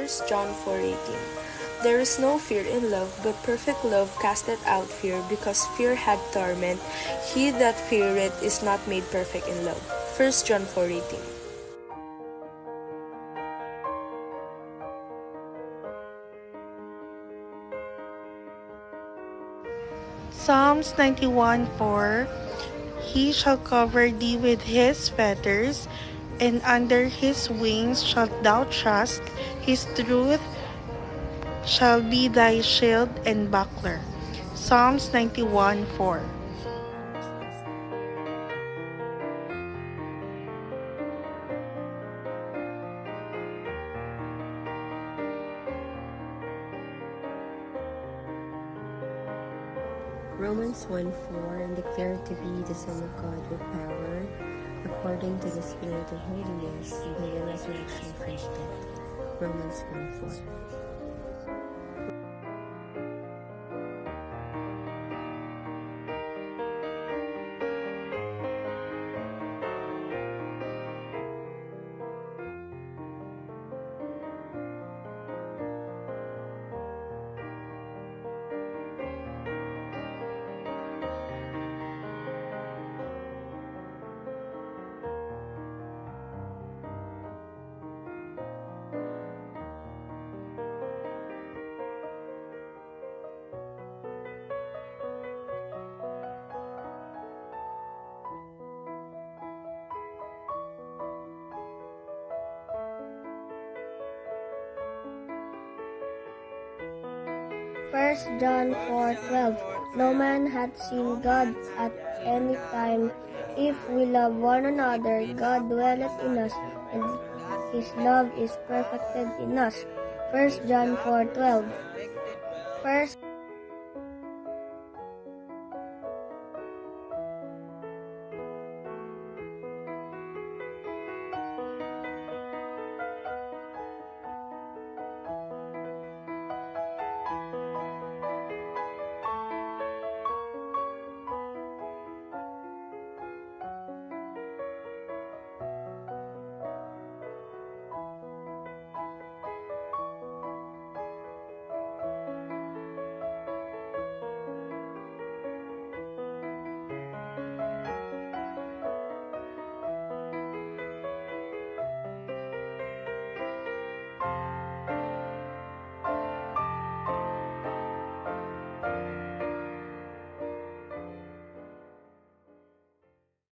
1 John 4:18. There is no fear in love, but perfect love casteth out fear, because fear hath torment. He that feareth is not made perfect in love. 1 John 4:18. Psalms 91:4. He shall cover thee with his feathers, and under his wings shalt thou trust. His truth shall be thy shield and buckler. Psalms 91:4. Romans 1:4, declared to be the Son of God with power, according to the Spirit of holiness, by the resurrection from the dead. Romans 1:4. First John 4:12. No man hath seen God at any time. If we love one another, God dwelleth in us, and his love is perfected in us. First John 4:12. First